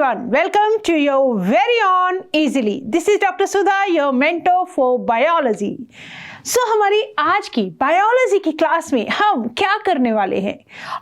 everyone, welcome to your very own Easily. This is Dr. Sudha, your mentor for biology. हमारी आज की biology की class में हम क्या करने वाले हैं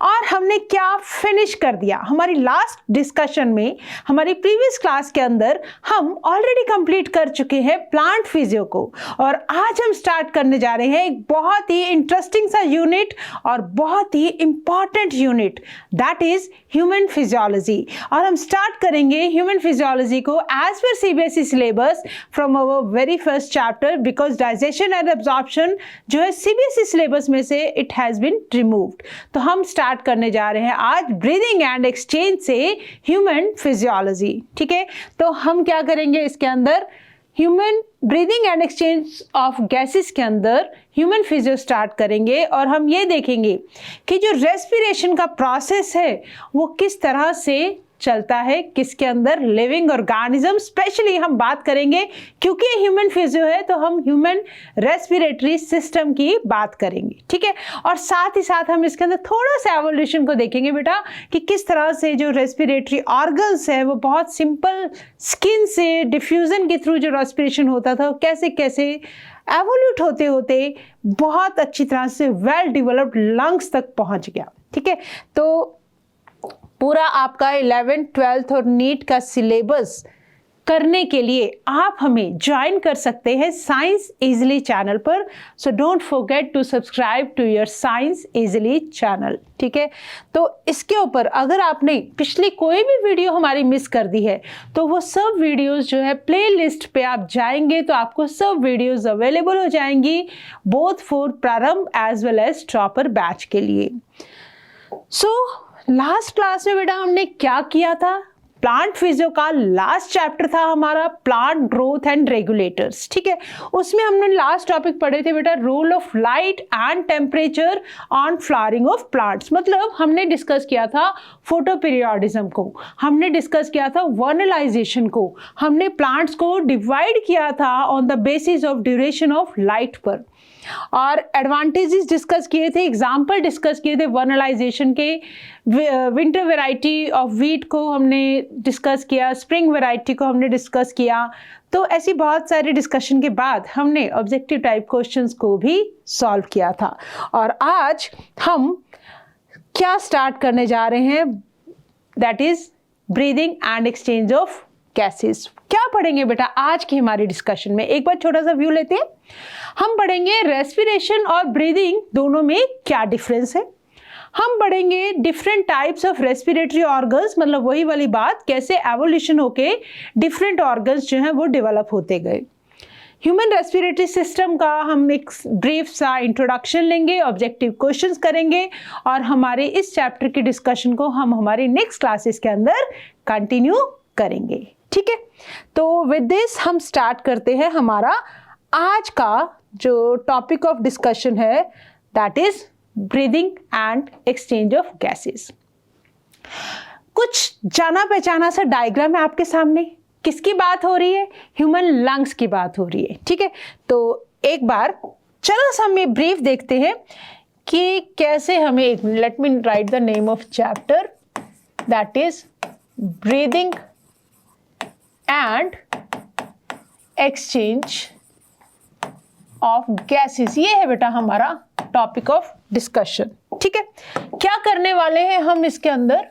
और हमने क्या फिनिश कर दिया। हमारी लास्ट डिस्कशन में, हमारी प्रीवियस क्लास के अंदर हम ऑलरेडी कंप्लीट कर चुके हैं प्लांट फिजियो को, और आज हम स्टार्ट करने जा रहे हैं एक बहुत ही इंटरेस्टिंग सा यूनिट और बहुत ही important unit, that is human physiology. और हम स्टार्ट करेंगे ह्यूमन फिजियोलॉजी को एज पर CBSE syllabus from our very first chapter, because digestion and absorption जो है सीबीएसई सिलेबस में से इट हैज बीन रिमूव्ड। तो हम स्टार्ट करने जा रहे हैं आज ब्रीदिंग एंड एक्सचेंज से ह्यूमन फिजियोलॉजी। ठीक है, तो हम क्या करेंगे इसके अंदर, human breathing and exchange of gases के अंदर ह्यूमन फिजियो स्टार्ट करेंगे और हम ये देखेंगे कि जो रेस्पिरेशन का प्रोसेस है वो किस तरह से चलता है, किसके अंदर, लिविंग ऑर्गेनिज्म स्पेशली हम बात करेंगे, क्योंकि ह्यूमन फिजियो है तो हम ह्यूमन रेस्पिरेटरी सिस्टम की बात करेंगे। ठीक है, और साथ ही साथ हम इसके अंदर थोड़ा सा एवोल्यूशन को देखेंगे बेटा, कि किस तरह से जो रेस्पिरेटरी ऑर्गन्स है वो बहुत सिंपल स्किन से डिफ्यूजन के थ्रू जो रेस्पिरेशन होता था कैसे कैसे एवोल्यूट होते होते बहुत अच्छी तरह से वेल डेवलप्ड लंग्स तक पहुंच गया। ठीक है, तो पूरा आपका 11th 12th और नीट का सिलेबस करने के लिए आप हमें ज्वाइन कर सकते हैं साइंस इजीली चैनल पर। So don't forget to subscribe to your science easily channel. ठीक है, तो इसके ऊपर अगर आपने पिछली कोई भी वीडियो हमारी मिस कर दी है तो वो सब वीडियोस जो है प्ले लिस्ट पे आप जाएंगे तो आपको सब वीडियोस अवेलेबल हो जाएंगी, both for Prarambh as well as topper batch के लिए। लास्ट क्लास में बेटा हमने क्या किया था, प्लांट फिजियो का लास्ट चैप्टर था हमारा प्लांट ग्रोथ एंड रेगुलेटर्स। ठीक है, उसमें हमने लास्ट टॉपिक पढ़े थे बेटा role of light and temperature on flowering of plants. मतलब हमने डिस्कस किया था फोटो पीरियोडिज्म को, हमने डिस्कस किया था वर्नलाइजेशन को, हमने प्लांट्स को डिवाइड किया था on the basis of duration of light पर, और एडवांटेजेस डिस्कस किए थे, एग्जाम्पल डिस्कस किए थे वर्नलाइजेशन के। विंटर वैरायटी ऑफ वीट को हमने डिस्कस किया, स्प्रिंग वैरायटी को हमने डिस्कस किया। तो ऐसी बहुत सारी डिस्कशन के बाद हमने ऑब्जेक्टिव टाइप क्वेश्चंस को भी सॉल्व किया था, और आज हम क्या स्टार्ट करने जा रहे हैं, that is breathing and exchange of gases. क्या पढ़ेंगे बेटा आज की हमारी डिस्कशन में, एक बार छोटा सा व्यू लेते हैं। हम पढ़ेंगे रेस्पिरेशन और ब्रीदिंग दोनों में क्या डिफरेंस है, हम पढ़ेंगे different types of respiratory organs, मतलब वही वाली बात कैसे एवोल्यूशन होके डिफरेंट ऑर्गन्स जो हैं वो डेवलप होते गए। ह्यूमन रेस्पिरेटरी सिस्टम का हम एक ब्रीफ सा इंट्रोडक्शन लेंगे, ऑब्जेक्टिव क्वेश्चंस करेंगे, और हमारे इस चैप्टर की डिस्कशन को हम हमारी नेक्स्ट क्लासेस के अंदर कंटिन्यू करेंगे। ठीक है, तो विद दिस हम स्टार्ट करते हैं हमारा आज का जो टॉपिक ऑफ डिस्कशन है, that is breathing and exchange of gases. कुछ जाना पहचाना सा डायग्राम है आपके सामने, किसकी बात हो रही है, ह्यूमन लंग्स की बात हो रही है। ठीक है, तो एक बार चलो हम ये ब्रीफ देखते हैं कि कैसे हमें, एक let me right the name of chapter, that is breathing and exchange of gases. ये है बेटा हमारा टॉपिक ऑफ डिस्कशन। ठीक है, क्या करने वाले हैं हम इसके अंदर,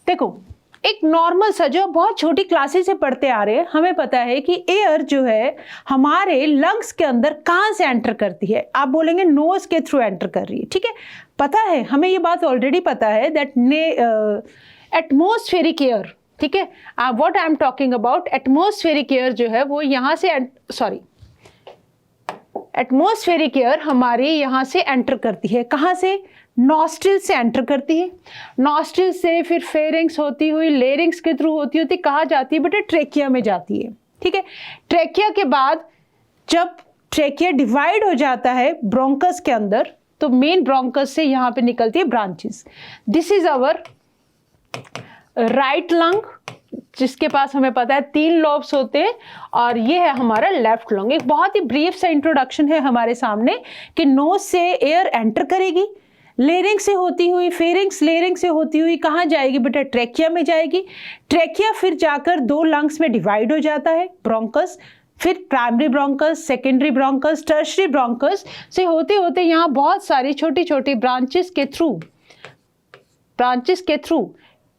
देखो एक नॉर्मल सा जो बहुत छोटी क्लासेस से पढ़ते आ रहे हैं, हमें पता है कि एयर जो है हमारे लंग्स के अंदर कहाँ से एंटर करती है, आप बोलेंगे नोज के थ्रू एंटर कर रही है। ठीक है, पता है हमें ये बात ऑलरेडी पता है दैट एटमॉस्फेरिक एयर, ठीक है, what I am talking about, atmospheric air जो है वो यहाँ से एटमॉस्फेरिक एयर हमारे यहाँ से एंटर करती है, कहाँ से, नॉस्ट्रिल से एंटर करती है, नॉस्ट्रिल से फिर फेरिंग्स होती हुई लेरिंग्स के थ्रू होती कहाँ जाती है बेटा, ट्रेकिया में जाती है। ठीक है, ट्रेकिया के बाद जब ट्रेकिया डिवाइड हो जाता है ब्रोंकस के अंदर, तो मेन ब्रोंकस से यहाँ पे निकलती है branches. This is our right lung, जिसके पास हमें पता है 3 लॉब्स होते हैं, और ये है हमारा लेफ्ट लंग। एक बहुत ही ब्रीफ सा इंट्रोडक्शन है हमारे सामने कि नोज से एयर एंटर करेगी, लेरिंग्स से होती हुई, फेरिंग्स लेरिंग्स से होती हुई कहाँ जाएगी बेटा? ट्रेकिया में जाएगी। ट्रेकिया फिर जाकर 2 लंग्स में डिवाइड हो जाता है, ब्रोंकस, फिर primary bronchus, secondary bronchus, tertiary bronchus से होते होते यहाँ बहुत सारी छोटी छोटी ब्रांचेस के थ्रू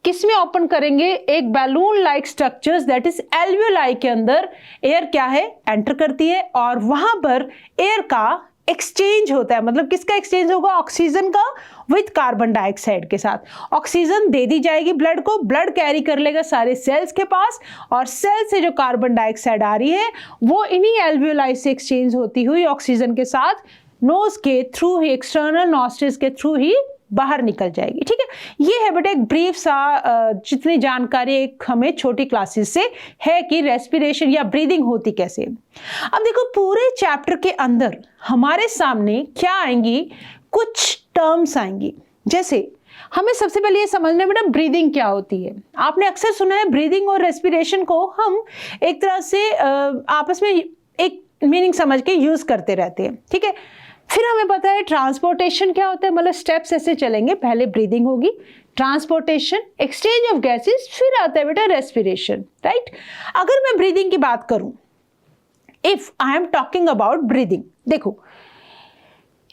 किस में ओपन करेंगे? एक balloon like structures that is alveoli के अंदर एयर क्या है? एंटर करती है और वहां पर एयर का एक्सचेंज होता है। मतलब किसका एक्सचेंज होगा? ऑक्सीजन का विथ कार्बन डाइऑक्साइड के साथ। ऑक्सीजन दे दी जाएगी ब्लड को, ब्लड कैरी कर लेगा सारे सेल्स के पास, और सेल से जो कार्बन डाइऑक्साइड आ रही है वो इन्हीं एल्वियोलाई से एक्सचेंज होती हुई ऑक्सीजन के साथ नोज के थ्रू ही, एक्सटर्नल नॉस्ट्रिल्स के थ्रू ही बाहर निकल जाएगी। ठीक है, ये है बेटा एक ब्रीफ सा जितनी जानकारी एक हमें छोटी क्लासेस से है कि रेस्पिरेशन या ब्रीदिंग होती कैसे। अब देखो पूरे चैप्टर के अंदर हमारे सामने क्या आएंगी? कुछ टर्म्स आएंगी। जैसे हमें सबसे पहले ये समझना है बेटा ब्रीदिंग क्या होती है। आपने अक्सर सुना है ब्रीदिंग और रेस्पिरेशन को हम एक तरह से आपस में एक मीनिंग समझ के यूज करते रहते हैं। ठीक है, फिर हमें पता है ट्रांसपोर्टेशन क्या होता है, मतलब स्टेप्स ऐसे चलेंगे, पहले ब्रीदिंग होगी, ट्रांसपोर्टेशन, एक्सचेंज ऑफ गैसेस, फिर आता है बेटा रेस्पिरेशन। राइट, अगर मैं ब्रीदिंग की बात करूं, if I am talking about breathing, देखो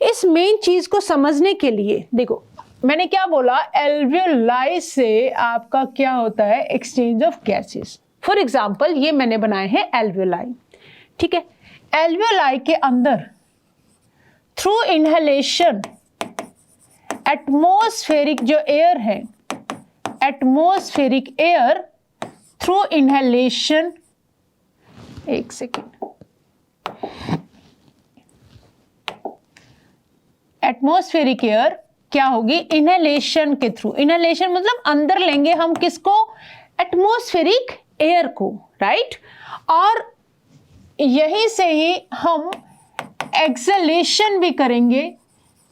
इस मेन चीज को समझने के लिए देखो मैंने क्या बोला, एल्वियोलाई से आपका क्या होता है? Exchange of gases. For example ये मैंने बनाए हैं एल्वियोलाई। ठीक है, एल्वियोलाई के अंदर थ्रू इनहेलेशन एटमॉस्फेरिक जो एयर है, एटमॉस्फेरिक एयर थ्रू इनहेलेशन, एक सेकेंड, एटमॉस्फेरिक एयर क्या होगी? इनहेलेशन के थ्रू। इनहेलेशन मतलब अंदर लेंगे हम किसको? एटमॉस्फेरिक एयर को। राइट, और यहीं से ही हम एक्सहेलेशन भी करेंगे।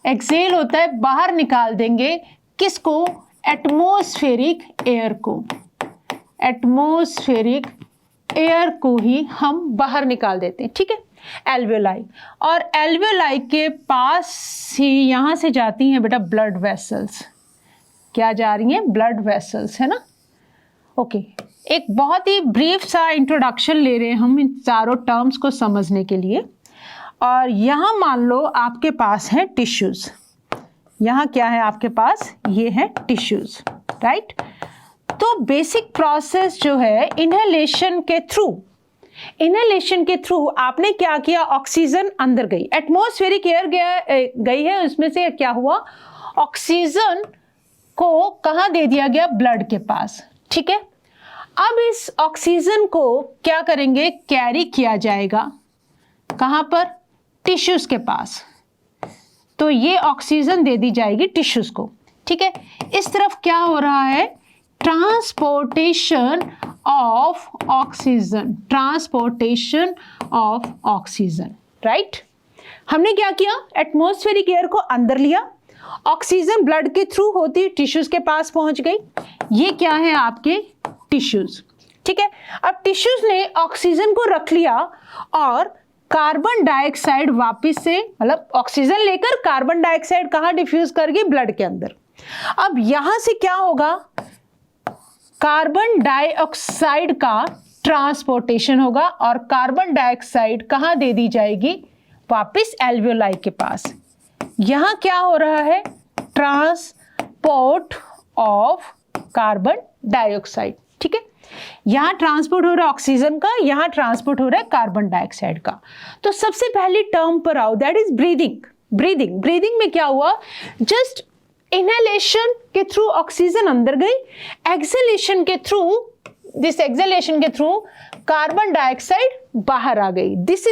एक्सहेल होता है बाहर निकाल देंगे, किसको? एटमॉस्फेरिक एयर को। एटमॉस्फेरिक एयर को ही हम बाहर निकाल देते हैं। ठीक है, एल्वियोलाई, और एल्वियोलाई के पास ही यहां से जाती हैं बेटा ब्लड वेसल्स। क्या जा रही हैं? ब्लड वेसल्स, है ना। ओके, एक बहुत ही ब्रीफ सा इंट्रोडक्शन ले रहे हैं हम इन चारों टर्म्स को समझने के लिए। और यहाँ मान लो आपके पास है टिश्यूज। यहाँ क्या है आपके पास? ये है टिश्यूज। राइट, तो बेसिक प्रोसेस जो है इनहेलेशन के थ्रू आपने क्या किया? ऑक्सीजन अंदर गई, एटमॉस्फेरिक एयर गई है, उसमें से क्या हुआ? ऑक्सीजन को कहाँ दे दिया गया? ब्लड के पास। ठीक है, अब इस ऑक्सीजन को क्या करेंगे? कैरी किया जाएगा कहाँ पर? टिश्यूज के पास। तो ये ऑक्सीजन दे दी जाएगी टिश्यूज को। ठीक है, इस तरफ क्या हो रहा है? Transportation of oxygen, transportation of oxygen. Right, हमने क्या किया? एटमॉस्फेरिक एयर को अंदर लिया, ऑक्सीजन ब्लड के थ्रू होती टिश्यूज के पास पहुंच गई। ये क्या है? आपके टिश्यूज। ठीक है, अब टिश्यूज ने ऑक्सीजन को रख लिया और कार्बन डाइऑक्साइड वापस से, मतलब ऑक्सीजन लेकर कार्बन डाइऑक्साइड कहाँ डिफ्यूज कर गई? ब्लड के अंदर। अब यहां से क्या होगा? कार्बन डाइऑक्साइड का ट्रांसपोर्टेशन होगा और कार्बन डाइऑक्साइड कहाँ दे दी जाएगी? वापस एल्वियोलाई के पास। यहां क्या हो रहा है? Transport of carbon dioxide. ठीक है, यहां ट्रांसपोर्ट हो रहा है ऑक्सीजन का, यहां ट्रांसपोर्ट हो रहा है कार्बन डाइऑक्साइड का। तो सबसे पहली टर्म पर आओ, दैट इज ब्रीदिंग। ब्रीदिंग में क्या हुआ? जस्ट इनहेलेशन के थ्रू ऑक्सीजन अंदर गई, एक्सहेलेशन के थ्रू कार्बन डाइऑक्साइड बाहर आ गई। This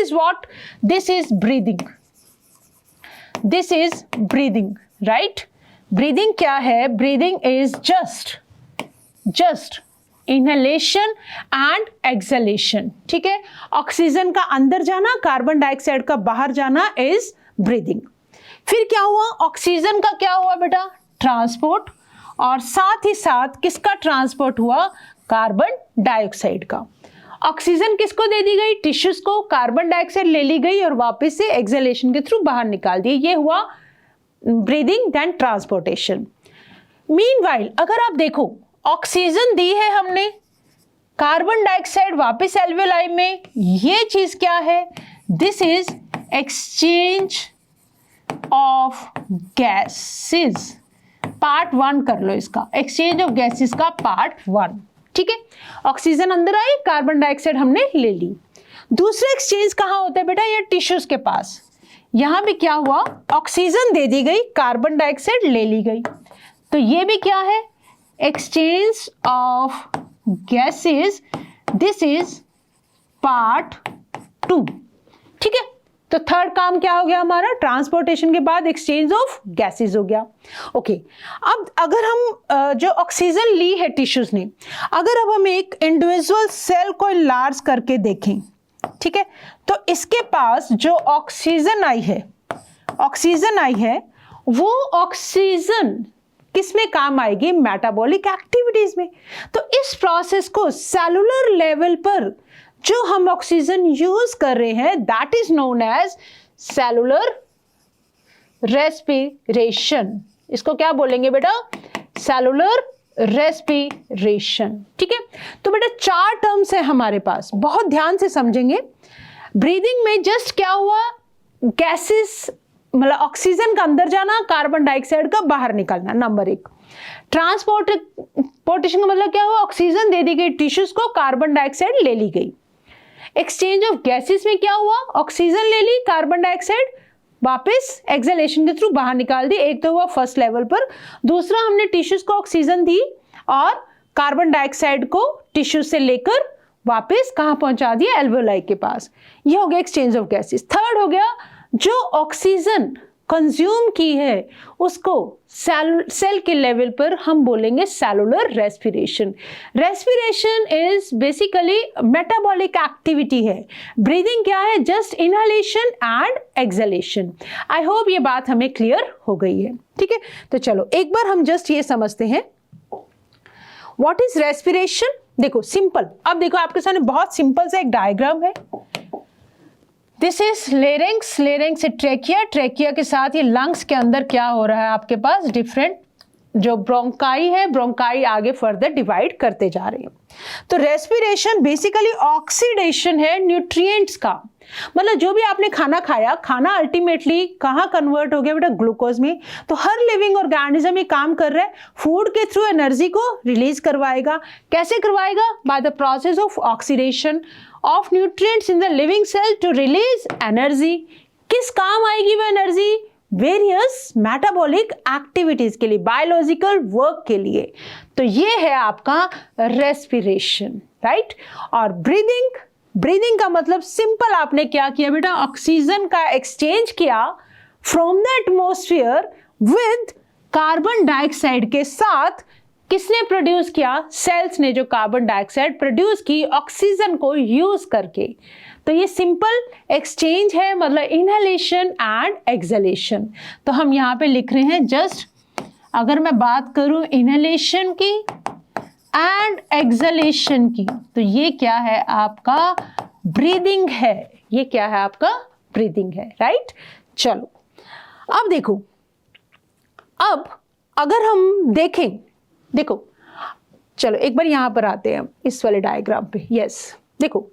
is breathing. This is breathing. Right, breathing क्या है? Breathing is just inhalation and exhalation. ठीक है, ऑक्सीजन का अंदर जाना, कार्बन डाइऑक्साइड का बाहर जाना इज ब्रीदिंग। फिर क्या हुआ? ऑक्सीजन का क्या हुआ बेटा? ट्रांसपोर्ट, और साथ ही साथ किसका ट्रांसपोर्ट हुआ? कार्बन डाइऑक्साइड का। ऑक्सीजन किसको दे दी गई? टिश्यूज को। कार्बन डाइऑक्साइड ले ली गई और वापस से एक्सहेलेशन के थ्रू बाहर निकाल दी। ये हुआ ब्रीदिंग देन ट्रांसपोर्टेशन। मीनवाइल अगर आप देखो, ऑक्सीजन दी है हमने, कार्बन डाइऑक्साइड वापस एल्वेओलाई में, ये चीज क्या है? This is exchange of gases. Part 1 कर लो इसका, एक्सचेंज ऑफ गैसेस का पार्ट 1। ठीक है, ऑक्सीजन अंदर आई, कार्बन डाइऑक्साइड हमने ले ली। दूसरा एक्सचेंज कहाँ होता है बेटा? ये टिश्यूज के पास। यहां भी क्या हुआ? ऑक्सीजन दे दी गई, कार्बन डाइऑक्साइड ले ली गई, तो ये भी क्या है? Exchange of gases. This is part 2। ठीक है, तो थर्ड काम क्या हो गया हमारा? ट्रांसपोर्टेशन के बाद एक्सचेंज ऑफ गैसेस हो गया। ओके, अब अगर हम जो ऑक्सीजन ली है टिश्यूज ने, अगर अब हम एक इंडिविजुअल सेल को इनलार्ज करके देखें, ठीक है, तो इसके पास जो ऑक्सीजन आई है वो ऑक्सीजन किस में काम आएगी? मेटाबॉलिक एक्टिविटीज में। तो इस प्रोसेस को सेलुलर लेवल पर जो हम ऑक्सीजन यूज कर रहे हैं, that is known as cellular respiration. इसको क्या बोलेंगे बेटा? Cellular respiration. ठीक है, तो बेटा 4 टर्म्स है हमारे पास, बहुत ध्यान से समझेंगे। ब्रीदिंग में जस्ट क्या हुआ? गैसेस मतलब ऑक्सीजन का अंदर जाना, कार्बन डाइऑक्साइड का बाहर निकलना, नंबर 1। ट्रांसपोर्टेशन का मतलब क्या हुआ? ऑक्सीजन दे दी गई टिश्यूज को, कार्बन डाइऑक्साइड ले ली गई। एक्सचेंज ऑफ गैसेस में क्या हुआ? ऑक्सीजन ले ली, कार्बन डाइऑक्साइड वापस एक्सहेलेशन के थ्रू बाहर निकाल दी। एक तो हुआ फर्स्ट लेवल पर, दूसरा हमने टिश्यूज को ऑक्सीजन दी और कार्बन डाइऑक्साइड को टिश्यूज से लेकर वापस कहां पहुंचा दिया? एल्वेओलाई के पास। ये हो गया एक्सचेंज ऑफ गैसेस। थर्ड हो गया, जो ऑक्सीजन कंज्यूम की है उसको सेल के लेवल पर हम बोलेंगे cellular respiration. Respiration is basically metabolic activity है। ब्रीदिंग क्या है? Just inhalation and exhalation. I hope ये बात हमें क्लियर हो गई है। ठीक है, तो चलो एक बार हम जस्ट ये समझते हैं व्हाट इज रेस्पिरेशन। देखो सिंपल, अब देखो आपके सामने बहुत सिंपल सा एक डायग्राम है। दिस इज लेरिंग्स, लेरिंग्स से ट्रेकिया, ट्रेकिया के साथ ये लंग्स के अंदर क्या हो रहा है आपके पास? डिफरेंट जो ब्रोंकाई है, ब्रोंकाई आगे फर्दर डिवाइड करते जा रहे हैं। तो रेस्पिरेशन बेसिकली ऑक्सीडेशन है न्यूट्रिएंट्स का। मतलब जो भी आपने खाना खाया, खाना अल्टीमेटली कहाँ कन्वर्ट हो गया बेटा? ग्लूकोज में। तो हर लिविंग ऑर्गेनिज्म ये काम कर रहा है, फूड के थ्रू एनर्जी को रिलीज करवाएगा। कैसे करवाएगा? By the process of oxidation of nutrients in the living cell to release energy. किस काम आएगी वो एनर्जी? वेरियस मेटाबॉलिक एक्टिविटीज के लिए, बायोलॉजिकल वर्क के लिए। तो ये है आपका रेस्पिरेशन, राइट। और ब्रीदिंग, ब्रीदिंग का मतलब सिंपल आपने क्या किया बेटा? ऑक्सीजन का एक्सचेंज किया from the atmosphere with carbon dioxide के साथ। किसने प्रोड्यूस किया? सेल्स ने, जो कार्बन डाइऑक्साइड प्रोड्यूस की ऑक्सीजन को यूज करके। तो ये सिंपल एक्सचेंज है, मतलब इनहेलेशन एंड एक्सहेलेशन। तो हम यहाँ पे लिख रहे हैं जस्ट, अगर मैं बात करूं इनहेलेशन की एंड एक्सहेलेशन की, तो ये क्या है आपका? ब्रीदिंग है। ये क्या है आपका? ब्रीदिंग है, राइट। चलो अब देखो, अब अगर हम देखें, देखो चलो एक बार यहां पर आते हैं हम इस वाले डायग्राम पे। यस, देखो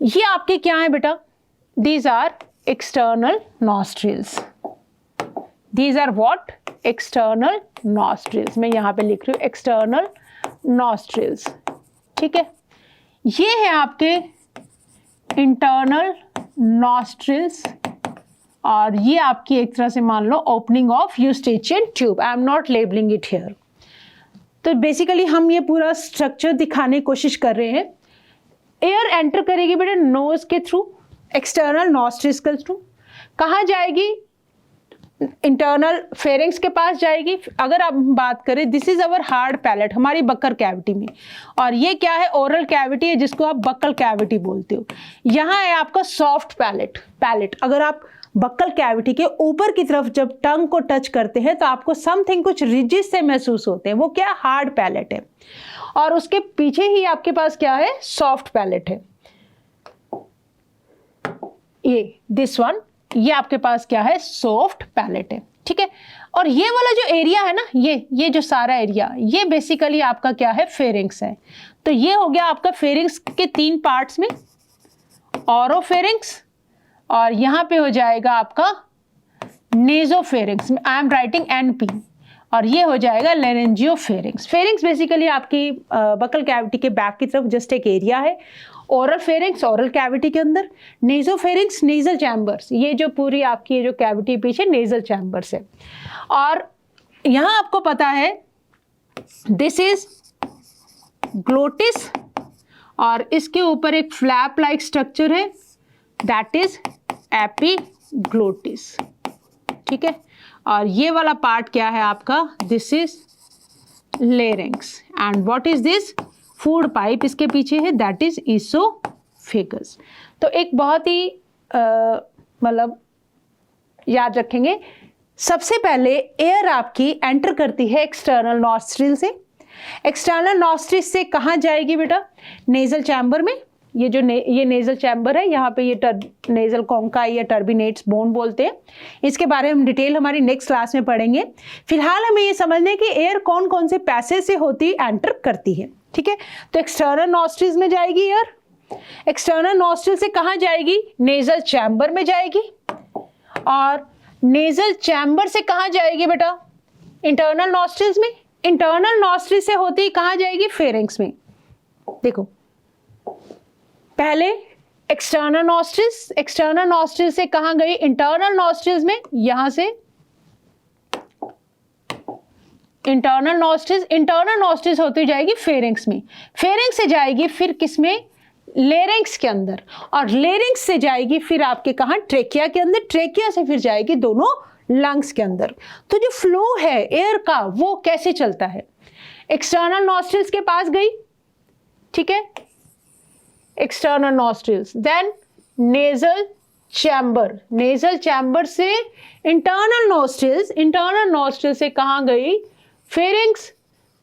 ये आपके क्या है बेटा? These are external nostrils. These are what? External nostrils. मैं यहां पे लिख रही हूं एक्सटर्नल नॉस्ट्रिल्स। ठीक है, ये है आपके इंटरनल नॉस्ट्रिल्स, और ये आपकी एक तरह से मान लो opening of eustachian tube. I am not labelling it here. तो बेसिकली हम ये पूरा स्ट्रक्चर दिखाने की कोशिश कर रहे हैं। एयर एंटर करेगी बेटा नोज के थ्रू, एक्सटर्नल नॉस्ट्रिल्स के थ्रू। कहाँ जाएगी? इंटरनल फेरिंग्स के पास जाएगी। अगर आप बात करें, this is our hard palate, हमारी बक्कल कैविटी में, और ये क्या है? ओरल कैविटी है, जिसको आप बक्कल कैविटी बोलते हो। यहाँ है आपका सॉफ्ट पैलेट। पैलेट अगर आप बक्कल कैविटी के ऊपर की तरफ जब टंग को टच करते हैं तो आपको समथिंग कुछ रिजिड से महसूस होते हैं, वो क्या? हार्ड पैलेट है। और उसके पीछे ही आपके पास क्या है? सॉफ्ट पैलेट है। ये दिस वन, ये आपके पास क्या है? सॉफ्ट पैलेट है। ठीक है। और ये वाला जो एरिया है ना, ये जो सारा एरिया, ये बेसिकली आपका क्या है, फेरिंग्स है। तो ये हो गया आपका फेरिंग्स के 3 पार्ट्स में, ओरोफेरिंग्स, और यहां पे हो जाएगा आपका nasopharynx, I am writing NP, और ये हो जाएगा लेरेंजियोफेरिंग्स। फेरिंग्स बेसिकली आपकी बकल कैविटी के बैक की तरफ जस्ट एक एरिया है। ओरल फेरिंग्स ओरल कैविटी के अंदर, नेजोफेरिंग्स नेजल चैम्बर्स, ये जो पूरी आपकी जो कैविटी पीछे नेजल चैम्बर्स है। और यहां आपको पता है दिस इज ग्लोटिस, और इसके ऊपर एक फ्लैप लाइक स्ट्रक्चर है, दैट इज एपिग्लोटिस, ठीक है। और ये वाला पार्ट क्या है आपका, this is larynx, and what is this, food pipe इसके पीछे है, दैट इज ईसोफेगस। तो एक बहुत ही मतलब याद रखेंगे, सबसे पहले एयर आपकी एंटर करती है एक्सटर्नल नॉस्ट्रिल से। एक्सटर्नल नॉस्ट्रिल से कहाँ जाएगी बेटा, नेजल चैम्बर में। ये जो ये नेजल चैम्बर है, यहाँ पे ये नेजल कॉन्का या टर्बिनेट्स बोन बोलते हैं। इसके बारे में हम डिटेल हमारी नेक्स्ट क्लास में पढ़ेंगे। फिलहाल हमें ये समझने कि एयर कौन कौन से पैसेज से होती एंटर करती है, ठीक है। तो एक्सटर्नल नॉस्ट्रिल्स में जाएगी एयर, एक्सटर्नल नॉस्ट्रिल से कहाँ जाएगी, नेजल चैम्बर में जाएगी, और नेजल चैम्बर से कहाँ जाएगी बेटा, इंटरनल नॉस्ट्रिल्स में। इंटरनल नॉस्ट्रिल से होती कहाँ जाएगी, फेरिंग्स में। देखो पहले एक्सटर्नल नॉस्ट्रिल से कहाँ गई, इंटरनल नॉस्ट्रिल्स में, यहां से इंटरनल नॉस्ट्रिल्स होती जाएगी फेरिंग्स में, फेरिंग्स से जाएगी फिर किसमें, लेरिंग्स के अंदर, और लेरिंग्स से जाएगी फिर आपके कहाँ, ट्रेकिया के अंदर, ट्रेकिया से फिर जाएगी दोनों लंग्स के अंदर। तो जो फ्लो है एयर का वो कैसे चलता है, एक्सटर्नल नॉस्ट्रिल्स के पास गई, ठीक है, external nostrils, then nasal chamber से इंटरनल नॉस्ट्रिल से कहाँ गई, फेरिंग्स,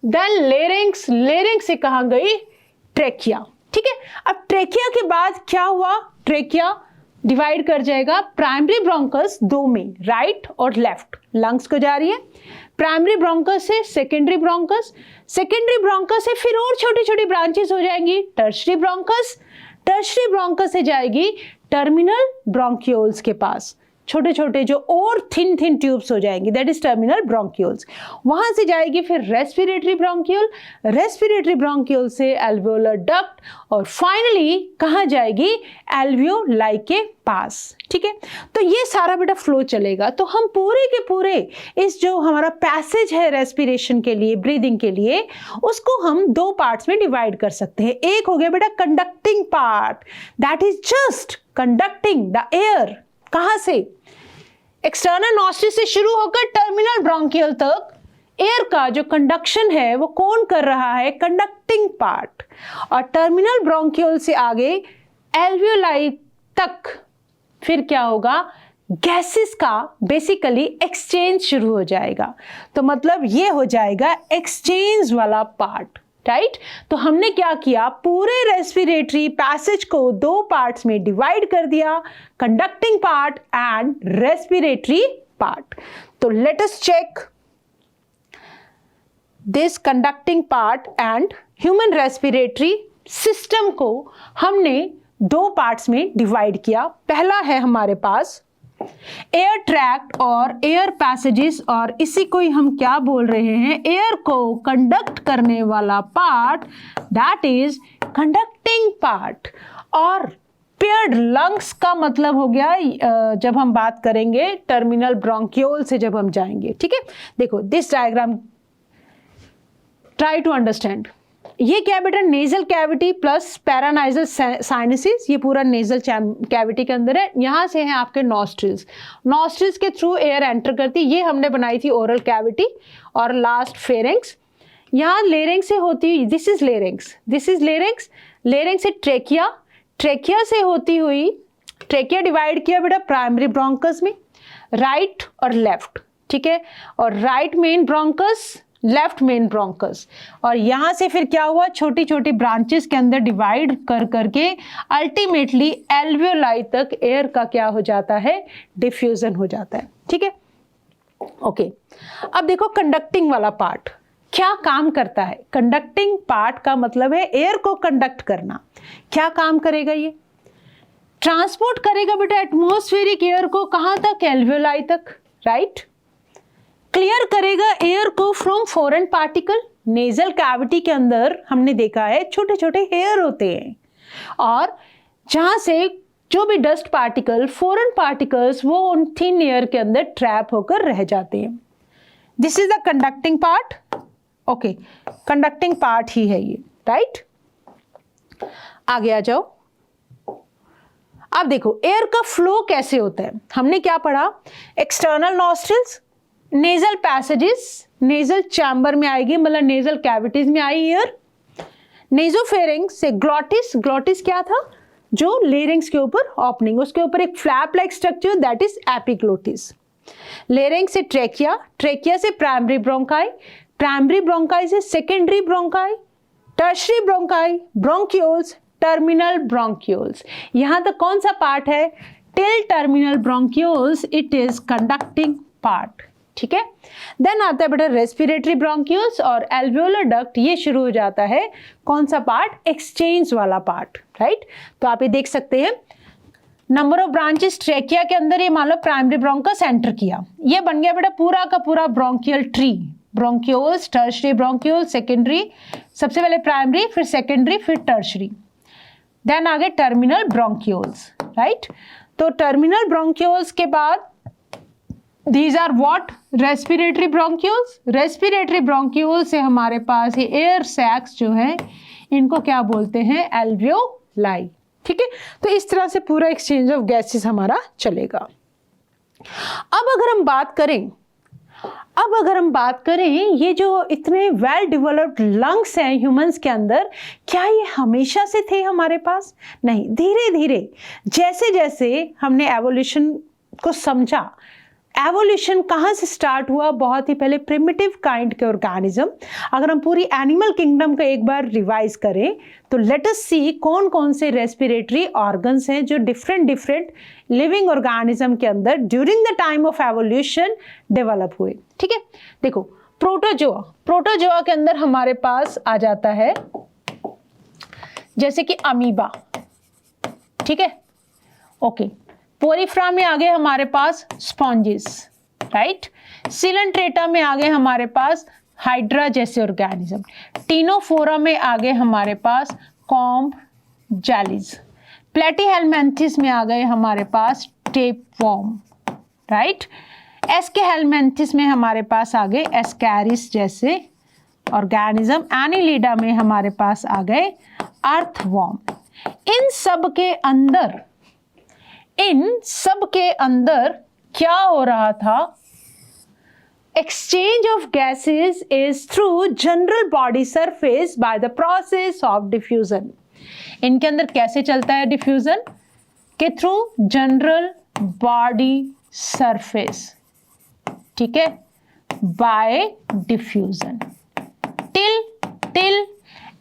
देन लेरिंग्स से कहाँ गई, ट्रेकिया, ठीक है। अब ट्रेकिया के बाद क्या हुआ, ट्रेकिया डिवाइड कर जाएगा प्राइमरी ब्रोंकस 2 में, राइट और लेफ्ट, लंग्स को जा रही है। प्राइमरी ब्रोंकस से सेकेंडरी ब्रोंकस से फिर और छोटी छोटी ब्रांचेस हो जाएंगी, टर्शरी ब्रोंकस से जाएगी टर्मिनल ब्रोंक्यूल्स के पास, छोटे छोटे जो और थिन ट्यूब्स हो जाएंगी, दैट इज टर्मिनल ब्रोंक्यूल्स। वहां से जाएगी फिर रेस्पिरेटरी ब्रोंक्यूल से एल्वियोलर डक्ट, और फाइनली कहां जाएगी, एल्वियोलाई के पास, ठीक है। तो ये सारा बेटा फ्लो चलेगा। तो हम पूरे के पूरे इस जो हमारा पैसेज है रेस्पिरेशन के लिए, ब्रीदिंग के लिए, उसको हम 2 पार्ट्स में डिवाइड कर सकते हैं। एक हो गया बेटा conducting part, that is just conducting the air, कहां से, एक्सटर्नल नॉस्ट्रिल से शुरू होकर टर्मिनल ब्रोंकियल तक एयर का जो कंडक्शन है वो कौन कर रहा है, कंडक्टिंग पार्ट। और टर्मिनल ब्रोंकियल से आगे एल्वियोलाई तक फिर क्या होगा, गैसेस का बेसिकली एक्सचेंज शुरू हो जाएगा। तो मतलब ये हो जाएगा एक्सचेंज वाला पार्ट, राइट। तो हमने क्या किया, पूरे रेस्पिरेटरी पैसेज को 2 पार्ट्स में डिवाइड कर दिया, conducting part and respiratory part. तो let us check this conducting part and human respiratory system को हमने 2 पार्ट्स में डिवाइड किया। पहला है हमारे पास एयर ट्रैक्ट और एयर पैसेजेस, और इसी को ही हम क्या बोल रहे हैं, एयर को कंडक्ट करने वाला part, that is conducting part. और पेयर्ड लंग्स का मतलब हो गया जब हम बात करेंगे टर्मिनल ब्रोंक्यूल से जब हम जाएंगे, ठीक है। देखो this diagram, try to understand. ये क्या बेटा, nasal cavity plus paranasal sinuses, ये पूरा नेजल कैविटी के अंदर है। यहाँ से हैं आपके नॉस्ट्रिल्स के थ्रू एयर एंटर करती, ये हमने बनाई थी ओरल कैविटी, और लास्ट फेरिंग्स। यहाँ लेरिंग्स से होती, दिस इज लेरिंग्स से ट्रेकिया से होती हुई, ट्रेकिया डिवाइड किया बेटा प्राइमरी ब्रोंकस में, राइट और लेफ्ट, ठीक है, और right main bronchus, left main bronchus, और यहां से फिर क्या हुआ, छोटी छोटी ब्रांचेस के अंदर डिवाइड कर करके अल्टीमेटली एल्वियोलाई तक एयर का क्या हो जाता है, डिफ्यूजन हो जाता है, ठीक है। ओके अब देखो कंडक्टिंग वाला पार्ट क्या काम करता है। कंडक्टिंग पार्ट का मतलब है एयर को कंडक्ट करना। क्या काम करेगा ये? ट्रांसपोर्ट करेगा बेटा एटमॉस्फेरिक एयर को कहां तक? एल्वियोलाई तक, राइट। क्लियर करेगा एयर को from foreign particle. Nasal cavity के अंदर हमने देखा है छोटे छोटे हेयर होते हैं और जहां से जो भी डस्ट पार्टिकल, फॉरेन पार्टिकल्स, वो उन थिन एयर के अंदर ट्रैप होकर रह जाते हैं। This is the conducting part. Okay conducting part ही है ये, राइट। आगे आ जाओ। अब देखो एयर का फ्लो कैसे होता है। हमने क्या पढ़ा? External nostrils, nasal passages, nasal chamber में आएगी, मतलब नेजल कैविटीज में आई एयर। नेजोफेरिंक्स से ग्लॉटिस, ग्लॉटिस क्या था? जो लेरिंग्स के ऊपर ओपनिंग, उसके ऊपर एक flap like structure, that is epiglottis. Larynx से ट्रेकिया, ट्रेकिया से प्राइमरी ब्रोंकाई, प्राइमरी ब्रोंकाई से secondary bronchi, tertiary bronchi, bronchioles, terminal bronchioles. यहां तक कौन सा पार्ट है? Till terminal bronchioles it is conducting part, ठीक है। देन आता है बेटा रेस्पिरेटरी ब्रोंक्यूल्स और एल्वियोलर डक्ट। ये शुरू हो जाता है कौन सा पार्ट? एक्सचेंज वाला पार्ट, राइट। तो आप ये देख सकते हैं नंबर ऑफ ब्रांचेस ट्रेकिया के अंदर। ये मान लो प्राइमरी ब्रोंकस एंटर किया, ये बन गया बेटा पूरा का पूरा bronchial tree. Bronchioles, tertiary bronchiole, secondary, सबसे पहले प्राइमरी, फिर सेकेंडरी, फिर टर्शरी, देन आगे टर्मिनल ब्रोंक्यूल्स, राइट। तो टर्मिनल ब्रोंक्यूल्स के बाद these are what? Respiratory bronchioles. Respiratory bronchiole से हमारे पास ये एयर सैक्स जो है इनको क्या बोलते हैं? एल्वियोलाई, ठीक है। तो इस तरह से पूरा एक्सचेंज ऑफ गैसेस हमारा चलेगा। अब अगर हम बात करें ये जो इतने वेल डेवलप्ड लंग्स हैं ह्यूमंस के अंदर, क्या ये हमेशा से थे हमारे पास? नहीं, धीरे धीरे जैसे जैसे हमने एवोल्यूशन को समझा। एवोल्यूशन कहाँ से स्टार्ट हुआ? बहुत ही पहले प्रिमिटिव काइंड के ऑर्गेनिज्म। अगर हम पूरी एनिमल किंगडम का एक बार रिवाइज करें तो लेट अस सी कौन कौन से रेस्पिरेटरी ऑर्गन्स हैं जो डिफरेंट डिफरेंट लिविंग ऑर्गेनिज्म के अंदर during the time of evolution develop हुए, ठीक है। देखो प्रोटोजोआ, प्रोटोजोआ के अंदर हमारे पास आ जाता है जैसे कि अमीबा, ठीक है, ओके। पोरीफ्रा में आ गए हमारे पास स्पॉन्जिस, राइट। सिलेंट्रेटा में आ गए हमारे पास हाइड्रा जैसे ऑर्गेनिज्म। टीनोफोरा में आ गए हमारे पास कॉम्ब जेलीज। प्लेटीहेलमिन्थस में आ गए हमारे पास टेपवॉर्म, राइट। एस्केहेलमिन्थस में हमारे पास आ गए एस्कैरिस जैसे ऑर्गेनिज्म। एनिलिडा में हमारे पास आ गए अर्थवॉर्म। इन सब के अंदर क्या हो रहा था? Exchange of gases is through general body surface by the process of diffusion. इनके अंदर कैसे चलता है डिफ्यूजन? के थ्रू जनरल बॉडी सरफेस, ठीक है, बाय डिफ्यूजन टिल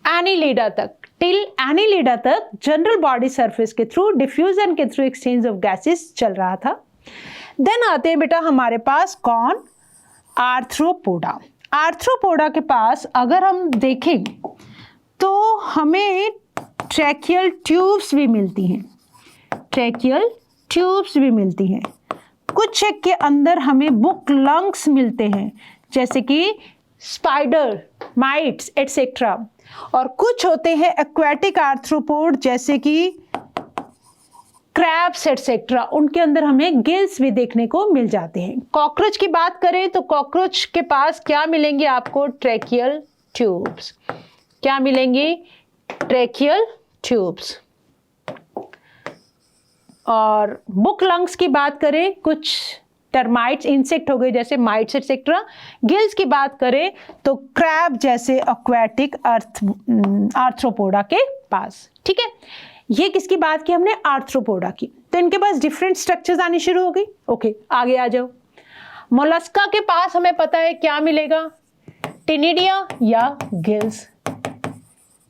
एनिलिडा तक। टिल एनिलिडा तक जनरल बॉडी सरफेस के थ्रू, डिफ्यूजन के थ्रू एक्सचेंज ऑफ गैसेस चल रहा था। देन आते हैं बेटा हमारे पास कौन? आर्थ्रोपोडा। आर्थ्रोपोडा के पास अगर हम देखें तो हमें ट्रैकियल ट्यूब्स भी मिलती हैं, ट्रैकियल ट्यूब्स भी मिलती हैं। कुछ के अंदर हमें बुक लंग्स मिलते हैं जैसे कि स्पाइडर, माइट्स एटसेट्रा। और कुछ होते हैं एक्वेटिक आर्थ्रोपोड जैसे कि क्रैब्स एटसेट्रा, उनके अंदर हमें गिल्स भी देखने को मिल जाते हैं। कॉकरोच की बात करें तो कॉकरोच के पास क्या मिलेंगे आपको? Tracheal tubes. क्या मिलेंगे? Tracheal tubes. और बुक लंग्स की बात करें, कुछ टर्माइट्स, इंसेक्ट हो गए जैसे माइट्स एटसेट्रा। गिल्स की बात करें तो क्रैब जैसे एक्वेटिक आर्थ्रोपोडा के पास, ठीक है। ये किसकी बात की हमने? आर्थ्रोपोडा की। तो इनके पास डिफरेंट स्ट्रक्चर्स आनी शुरू हो गई। ओके आगे आ जाओ। मोलस्का के पास हमें पता है क्या मिलेगा? टिनिडिया या गिल्स।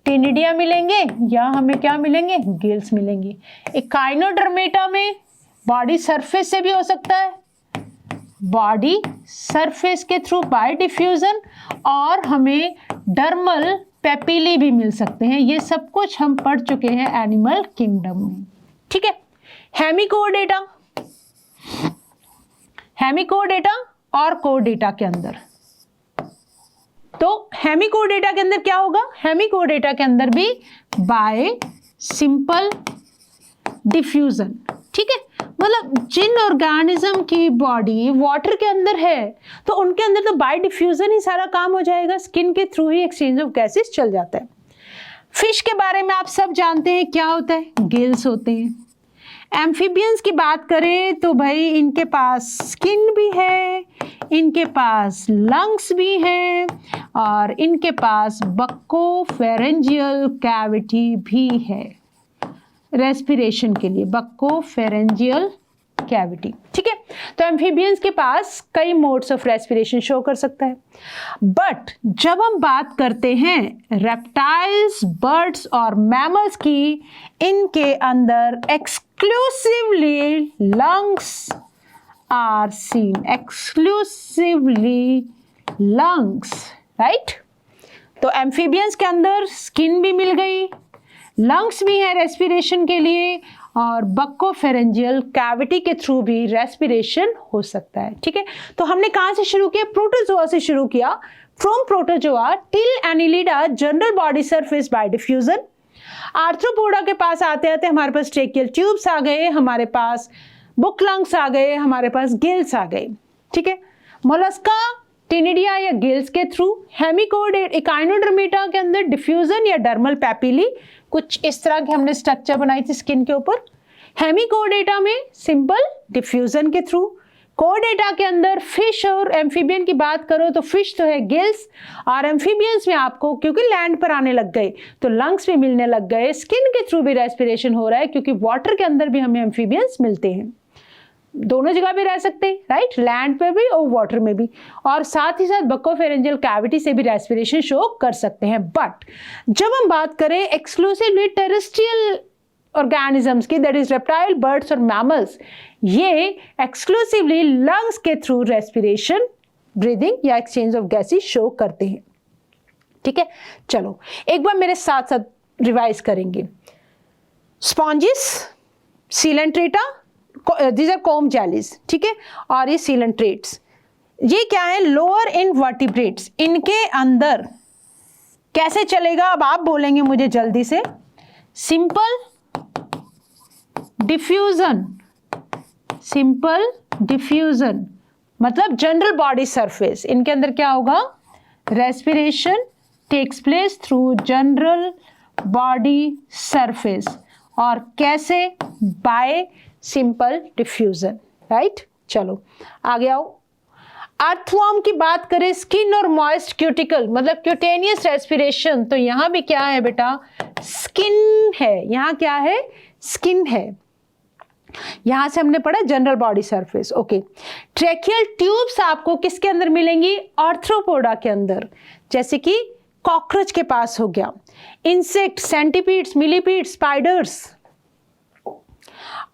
टिनिडिया मिलेंगे या हमें क्या मिलेंगे? गिल्स मिलेंगे। एकाइनोडर्मेटा में बॉडी सरफेस से भी हो सकता है, बॉडी सरफेस के थ्रू बाय डिफ्यूजन, और हमें डर्मल पेपिली भी मिल सकते हैं। ये सब कुछ हम पढ़ चुके हैं एनिमल किंगडम में। ठीक है, हेमिकोडेटा, हेमिकोडेटा और कोडेटा के अंदर, तो हेमिकोडेटा के अंदर क्या होगा, हेमिकोडेटा के अंदर भी बाय सिंपल डिफ्यूजन। ठीक है, मतलब जिन ऑर्गेनिज्म की बॉडी वाटर के अंदर है तो उनके अंदर तो बाय डिफ्यूजन ही सारा काम हो जाएगा, स्किन के through he exchange of gases चल जाता है। फिश के बारे में आप सब जानते हैं क्या होता है, गिल्स होते हैं। एम्फीबियंस की बात करें तो भाई इनके पास स्किन भी है, इनके पास लंग्स भी हैं, और इनके पास बक्कोफेरेंजियल कैविटी भी है रेस्पिरेशन के लिए, बक्कोफेरेंजियल कैविटी। ठीक है, तो एम्फीबियंस के पास कई मोड्स ऑफ रेस्पिरेशन शो कर सकता है। बट जब हम बात करते हैं रेप्टाइल्स, बर्ड्स और मैमल्स की, इनके अंदर exclusively lungs are seen, exclusively lungs, right. तो एम्फीबियंस के अंदर स्किन भी मिल गई, लंग्स भी है रेस्पिरेशन के लिए, और बक्कोफेरेंजियल कैविटी के थ्रू भी रेस्पिरेशन हो सकता है। ठीक है, तो हमने कहाँ से शुरू किया, प्रोटोजोआ से शुरू किया। From protozoa till Annelida general body surface by diffusion. Arthropoda के पास आते आते हमारे पास ट्रेकियल ट्यूब्स आ गए, हमारे पास बुक लंग्स आ गए, हमारे पास गिल्स आ गए। ठीक है, मोलस्का टिनिडिया या गिल्स के थ्रू, हेमिकोडेटा इकाइनोडर्मेटा के अंदर डिफ्यूजन या डर्मल पैपिली, कुछ इस तरह के हमने स्ट्रक्चर बनाई थी स्किन के ऊपर। हेमिकोडेटा में सिंपल डिफ्यूजन के थ्रू। कोडेटा के अंदर फिश और एम्फीबियन की बात करो तो फिश तो है गिल्स, और एम्फीबियंस में आपको क्योंकि लैंड पर आने लग गए तो लंग्स भी मिलने लग गए, स्किन के थ्रू भी रेस्पिरेशन हो रहा है क्योंकि वाटर के अंदर भी हमें एम्फीबियंस मिलते हैं, दोनों जगह भी रह सकते हैं, राइट, लैंड पे भी और वाटर में भी, और साथ ही साथ बक्कोफेरेंजियल कैविटी से भी रेस्पिरेशन शो कर सकते हैं। बट जब हम बात करें एक्सक्लूसिवली टेरेस्ट्रियल ऑर्गेनिजम्स की, दैट इज रेप्टाइल, बर्ड्स और मैमल्स, ये एक्सक्लूसिवली लंग्स के थ्रू रेस्पिरेशन, ब्रीदिंग या एक्सचेंज ऑफ गैसेस शो करते हैं। ठीक है, चलो एक बार मेरे साथ साथ रिवाइज करेंगे। Spongin, Coelenterata, these are comb jellies, ठीक है, और ये सीलेंट्रेट्स, ये क्या है, लोअर इनवर्टिब्रेट्स। इनके अंदर कैसे चलेगा अब आप बोलेंगे मुझे जल्दी से, सिंपल डिफ्यूजन, सिंपल डिफ्यूजन मतलब जनरल बॉडी सरफेस, इनके अंदर क्या होगा, respiration takes place through general body surface, और कैसे, बाय सिंपल डिफ्यूजन, राइट। चलो आगे आओ। अर्थवर्म की बात करें, स्किन और मॉइस्ट क्यूटिकल मतलब क्यूटेनियस रेस्पिरेशन, तो यहां भी क्या है बेटा, स्किन है, यहां क्या है, स्किन है। यहां से हमने पढ़ा general body surface, okay. Tracheal tubes आपको किसके अंदर मिलेंगी, आर्थ्रोपोडा के अंदर, जैसे कि कॉकरोच के पास हो गया, इंसेक्ट, सेंटीपीड्स, मिलीपीड्स, स्पाइडर्स।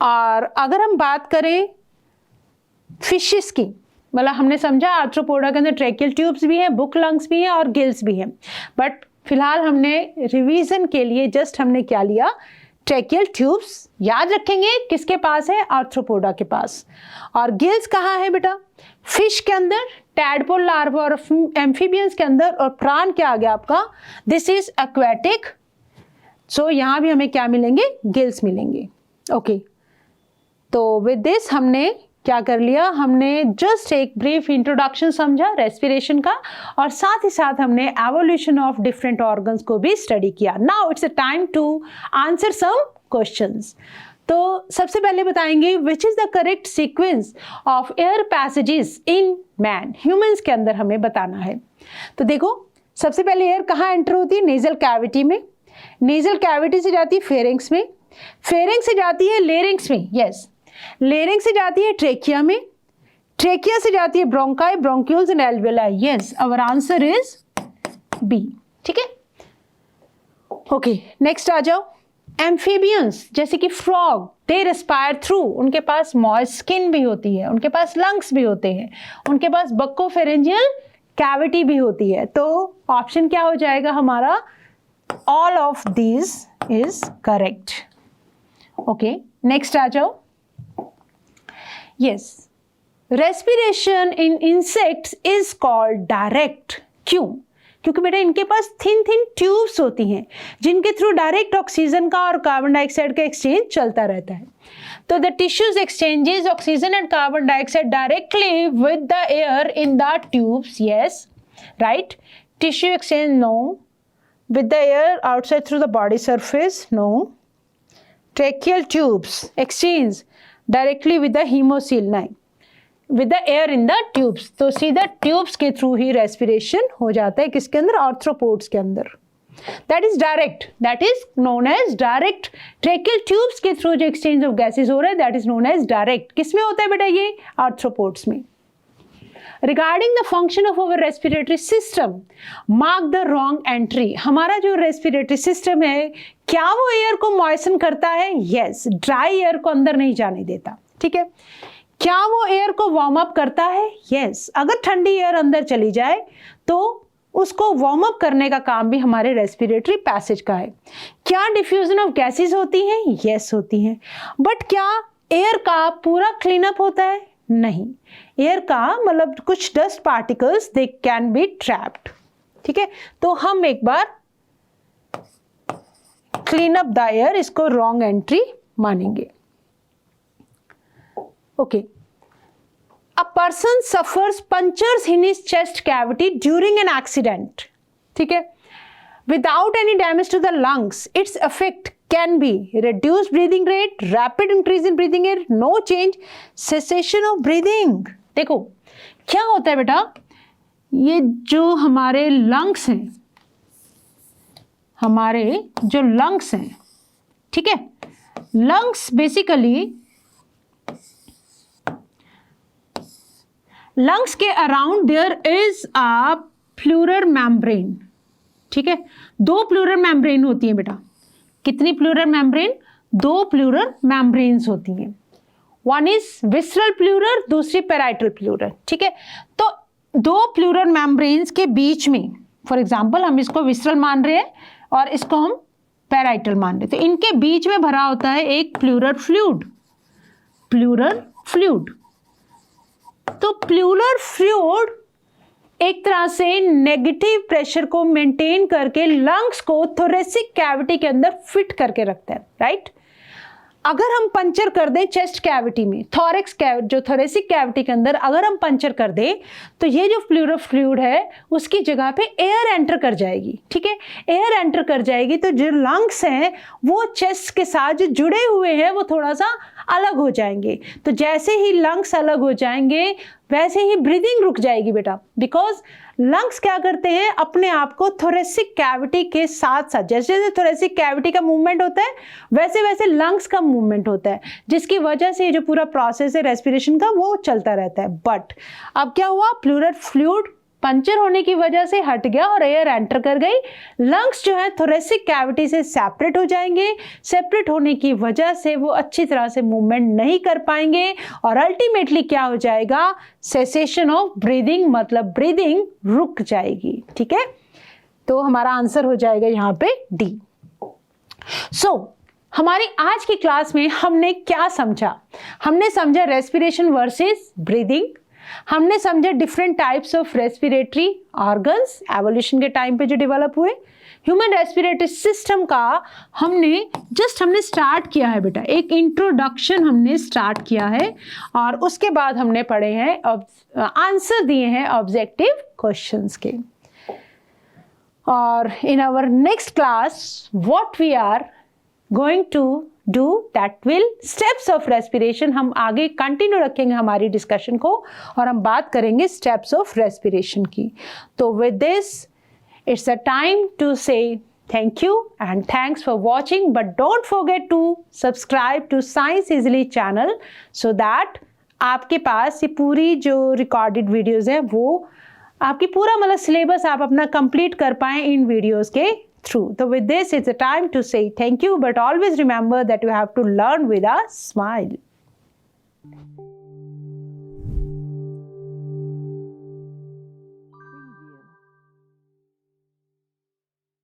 और अगर हम बात करें फिशेस की, मतलब हमने समझा आर्थ्रोपोडा के अंदर ट्रेकियल ट्यूब्स भी हैं, बुक लंग्स भी हैं और गिल्स भी हैं, बट फिलहाल हमने रिवीजन के लिए जस्ट हमने क्या लिया, ट्रेकियल ट्यूब्स याद रखेंगे किसके पास है, आर्थ्रोपोडा के पास। और गिल्स कहाँ है बेटा, फिश के अंदर, टैडपोल लार्वा और एम्फीबियंस के अंदर, और प्राण क्या आ गया आपका, दिस इज एक्वेटिक, सो यहां भी हमें क्या मिलेंगे, गिल्स मिलेंगे, ओके। तो विद दिस हमने क्या कर लिया, हमने जस्ट एक ब्रीफ इंट्रोडक्शन समझा रेस्पिरेशन का, और साथ ही साथ हमने एवोल्यूशन ऑफ डिफरेंट ऑर्गन्स को भी स्टडी किया। Now it's a time to answer some questions. तो सबसे पहले बताएंगे which is the correct sequence of air passages in man, humans के अंदर हमें बताना है। तो देखो सबसे पहले एयर कहाँ एंटर होती है, नेजल कैविटी में, नेजल कैविटी से जाती है फेरिंग्स में, फेरिंग्स से जाती है लेरिंग्स में, यस, लेरिंग से जाती है ट्रेकिया में, ट्रेकिया से जाती है bronchi, bronchioles and alveoli, yes, our answer is B, ठीक है, ओके। नेक्स्ट आ जाओ, एम्फीबियंस जैसे कि फ्रॉग, दे रेस्पायर थ्रू, उनके पास मॉइस्ट स्किन भी होती है, उनके पास लंग्स भी होते हैं, उनके पास बक्कोफेरेंजियल कैविटी भी होती है। तो ऑप्शन क्या हो जाएगा हमारा? All of these is correct. Okay, next आ जाओ। Yes, respiration in insects is called direct. क्यों? क्योंकि बेटा इनके पास थिन थिन ट्यूब्स होती हैं जिनके थ्रू डायरेक्ट ऑक्सीजन का और कार्बन डाइऑक्साइड का एक्सचेंज चलता रहता है। तो the tissues exchanges oxygen and carbon dioxide directly with the air in the tubes. Yes, right. Tissue exchange no. With the air outside through the body surface no. Tracheal tubes exchange directly with the haemocoel नहीं, with the air in the tubes. तो सीधा tubes के through ही respiration हो जाता है किसके अंदर? Arthropods के अंदर। That is direct, that is known as direct. Tracheal tubes के थ्रू जो एक्सचेंज ऑफ गैसेज हो रहा है that is known as direct. किसमें होता है बेटा? ये आर्थ्रोपोड्स में। Regarding the function of our respiratory system, mark the wrong entry. हमारा जो रेस्पिरेटरी सिस्टम है क्या वो एयर को मॉइसन करता है? यस, ड्राई एयर को अंदर नहीं जाने देता। ठीक है। क्या वो एयर को वार्म अप करता है? यस, अगर ठंडी एयर अंदर चली जाए तो उसको वार्म अप करने का काम भी हमारे रेस्पिरेटरी पैसेज का है। क्या डिफ्यूजन ऑफ गैसेस होती हैं? यस, होती हैं। बट क्या एयर का पूरा क्लीन अप होता है? नहीं। एयर का मतलब कुछ dust particles they can be trapped. ठीक है, तो हम एक बार क्लीन अप द एयर इसको रॉन्ग एंट्री मानेंगे। Okay. A person suffers punctures in his chest cavity during an accident. ठीक है, without any damage to the lungs. Its effect can be reduced breathing rate, rapid increase in breathing air, no change, cessation of breathing. देखो क्या होता है बेटा, ये जो हमारे lungs हैं, हमारे जो lungs हैं, ठीक है, lungs basically लंग्स के around there is a pleural membrane. ठीक है, दो प्लूरल मेम्ब्रेन होती है बेटा। कितनी प्लूरल मेम्ब्रेन? दो प्लूरल मेम्ब्रेन्स होती हैं। वन इज विसरल प्लूरल, दूसरी पैराइटल प्लूरल। ठीक है, तो दो प्लूरल मेम्ब्रेन्स के बीच में, फॉर एग्जांपल हम इसको विसरल मान रहे हैं और इसको हम पैराइटल मान रहे हैं, तो इनके बीच में भरा होता है एक प्लूरल फ्लूइड। प्लूरल फ्लूइड, तो प्लूरल फ्लूइड एक तरह से नेगेटिव प्रेशर को मेंटेन करके लंग्स को थोरेसिक कैविटी के अंदर फिट करके रखता है। राइट। अगर हम पंचर कर दें चेस्ट कैविटी में, थोरेक्स कैविटी जो थोरेसिक कैविटी के अंदर अगर हम पंचर कर दें तो ये जो प्लूरल फ्लूइड है उसकी जगह पे एयर एंटर कर जाएगी। ठीक है, एयर एंटर कर जाएगी तो जो लंग्स हैं वो चेस्ट के साथ जो जुड़े हुए हैं वो थोड़ा सा अलग हो जाएंगे। तो जैसे ही लंग्स अलग हो जाएंगे वैसे ही ब्रीदिंग रुक जाएगी बेटा, बिकॉज लंग्स क्या करते हैं अपने आप को थोरेसिक कैविटी के साथ साथ, जैसे जैसे थोरेसिक कैविटी का मूवमेंट होता है वैसे वैसे लंग्स का मूवमेंट होता है, जिसकी वजह से जो पूरा प्रोसेस है रेस्पिरेशन का वो चलता रहता है। बट अब क्या हुआ, प्लूरल फ्लूइड पंचर होने की वजह से हट गया और एयर एंटर कर गई। लंग्स जो है थोरेसिक कैविटी से सेपरेट हो जाएंगे। सेपरेट होने की वजह से वो अच्छी तरह से मूवमेंट नहीं कर पाएंगे और अल्टीमेटली क्या हो जाएगा, सेसेशन ऑफ ब्रीदिंग, मतलब ब्रीदिंग रुक जाएगी। ठीक है, तो हमारा आंसर हो जाएगा यहाँ पे डी। हमारी आज की क्लास में हमने क्या समझा? हमने समझा रेस्पिरेशन वर्सेस ब्रीदिंग, हमने समझा different types of respiratory organs evolution के टाइम पे जो डेवलप हुए। ह्यूमन रेस्पिरेटरी सिस्टम का हमने स्टार्ट किया है बेटा, एक इंट्रोडक्शन हमने स्टार्ट किया है और उसके बाद हमने पढ़े हैं आंसर दिए हैं ऑब्जेक्टिव क्वेश्चंस के। और in our next class what we are going to do that will steps of respiration, हम आगे कंटिन्यू रखेंगे हमारी डिस्कशन को और हम बात करेंगे स्टेप्स ऑफ रेस्पिरेशन की। तो with this it's a time to say thank you and thanks for watching, but don't forget to subscribe to Science Easily channel so that आपके पास ये पूरी जो रिकॉर्डेड वीडियोस हैं वो आपकी पूरा मतलब सिलेबस आप अपना कंप्लीट कर पाएँ इन वीडियोस के through. So with this, it's a time to say thank you, but always remember that you have to learn with a smile.